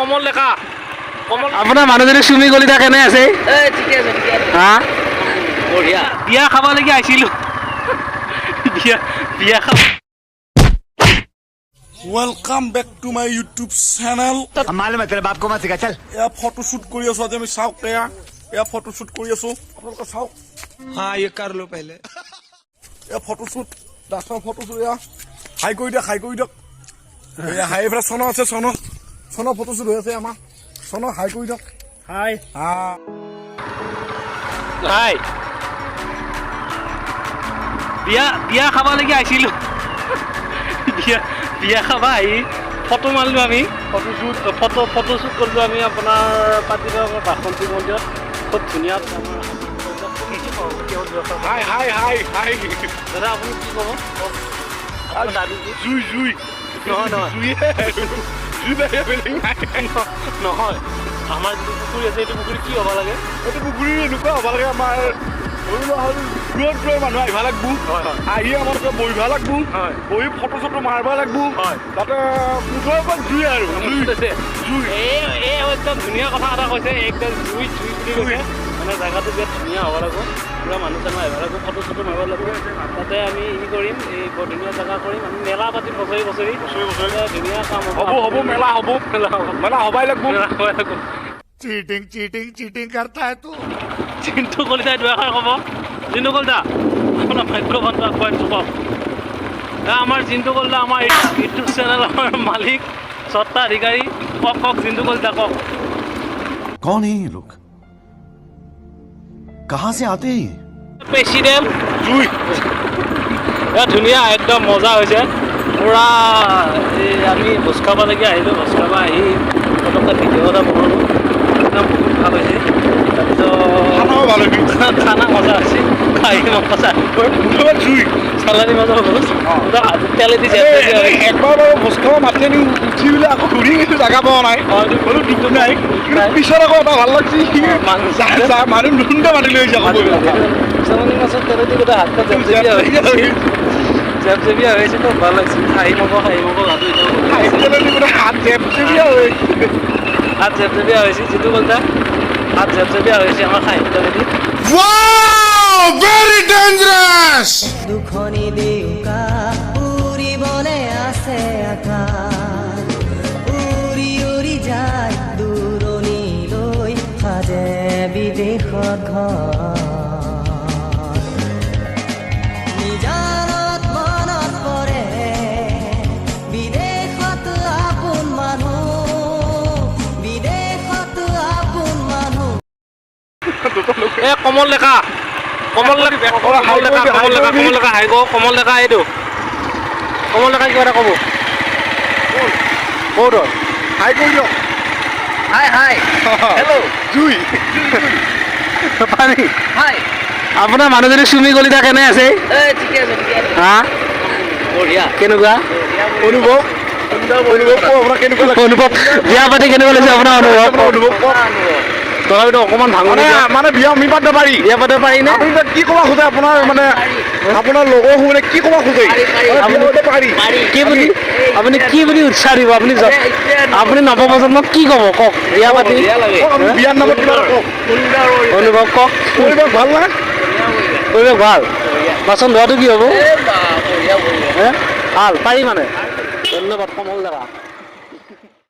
কমল লেখা কমল আপোনাৰ মানুহজনী চুমি কলিতা কেনে আছে ঠিকে আছে হা বঢ়িয়া বিয়া খাবালৈকে আহিছিলো বিয়া খাব Welcome back to my YouTube channel. मालूम है तेरे बाप को मत सिखा चल या फोटो शूट करी आছো আজি আমি চাওক या फोटो शूट करी आছো আপোনালোকে চাওক हाँ ये कर लो पहले या फोटो शूट দাসৰ फोटो शूट या হাই কৰি দিয়ক या হাই ফ্ৰা সোনো আছে সোনো फोटो शूट হৈ আছে আমা সোনো হাই কৰি দিয়ক হাই হাই বিয়া খাবালৈকে আহিছিলো বিয়া খাবা আহি ফটো মাৰিলো আমি ফটো শ্বুট কৰিলো আমি আপোনাৰ পাতিগাঁও বাসন্তী মন্দিৰত খুব ধুনীয়া হাই দাদা আপুনি কি ক'ব জুই নহয় আমাৰ যিটো পুখুৰী আছে এইটো পুখুৰী কি হ'ব লাগে এইটো পুখুৰী এনেকুৱা হ'ব লাগে আমাৰ দূৰত মানুহ আহিব লাগব আহি আমাৰ বহিব লাগব বহি ফটো চটো মাৰিব লাগব তাতে পুখুৰীৰ পৰা জুই আৰু এই একদম ধুনীয়া কথা এটা কৈছে একদম জুই বুলি কৈছে মানে জেগাটো বিৰাট ধুনীয়া হ'ব লাগিব পুৰা মানুহ চানুহ আহিব লাগিব ফটো চটো মাৰিব লাগিব তাতে আমি ই কৰিম এই বৰ ধুনীয়া জেগা কৰিম আমি মেলা পাতিম বছৰি ধুনীয়া কাম হ'ব মেলা হ'বাই লাগব चीटिंग करता है तू চিন্তু কলিতাই দুআষাৰ ক'ব চিন্তু কলিতা আপোনাৰ ভাগ্যৱানটো আগুৱাই কওক আমাৰ চিন্তু কলিতা আমাৰ ইউটিউব চেনেলৰ মালিক স্বত্বাধিকাৰী কওক চিন্তু কলিতা কওক कौन है ये लोग कहाँ से आते हैं প্ৰেচিডেণ্ট জুই ধুনীয়া একদম মজা হৈছে পূৰা এই আমি ভোজ খাবলৈকে আহিলোঁ ভোজ খাব আহি পটককৈ ভিডিঅ' এটা বনালোঁ একদম বহুত ভাল হৈছে তাৰপিছত খানা মজা হৈছে খাই মজা জুই চালানী মজা হ'ল তেলেদি একবাৰ বাৰু ভোজ খাব মাতি আনি উঠি পেলাই আকৌ ঘূৰি জেগা পোৱা নাই নাই পিছত আকৌ এটা ভাল লাগছে মানুহ নতুনকৈ মাতি লৈ চালানী মাছত তেলেদি গোটেই হাত জেপজেপিয়া হৈছে তো ভাল লাগিছে খাই মগ হাত জেপজেপিয়া হৈছে যিটো বলতে হাত জেপজেপিয়া হৈছে আমাৰ সাহিত্যবেদী very dangerous দুখনি দেউকা উৰিবলে আছে আকাশ উৰি যায় দূৰণিলৈ সাজে বিদেশত ঘৰ নিজানত মনত পৰে বিদেশত আপোন মানুহ এই কমল লেখা হাই গো কমল লেখা এইটো কমল লেখা কিবা এটা ক'ব ক'ত হাই কৰি দিয়ক হাই হেল্ল' জুই পানী হাই আপোনাৰ মানুহজনী চুমি কলিতা কেনে আছে ঠিকে আছে হা বঢ়িয়া কেনেকুৱা অনুভৱ আপোনাৰ কেনেকুৱা লাগে অনুভৱ বিয়া পাতি কেনেকুৱা লাগিছে আপোনাৰ অনুভৱ তথাপিতো অকণমান ভাঙনি মানে বিয়া আমি পাতিব পাৰি বিয়া পাতিব পাৰি নে আপুনি কি ক'ব খোজে আপোনাৰ মানে আপোনাৰ লগৰ শুনে কি ক'ব খোজে পাৰি আপুনি কি বুলি উৎসাহ দিব আপুনি নৱপ্ৰজন্মক কি ক'ব কওক বিয়া পাতি বিয়াৰ নামত কিবা কওক অনুভৱ কওক পৰিৱেশ ভাল না পৰিৱেশ ভাল বাচন ধোৱাটো কি হ'ব ভাল পাৰি মানে ধন্যবাদ কমল দাদা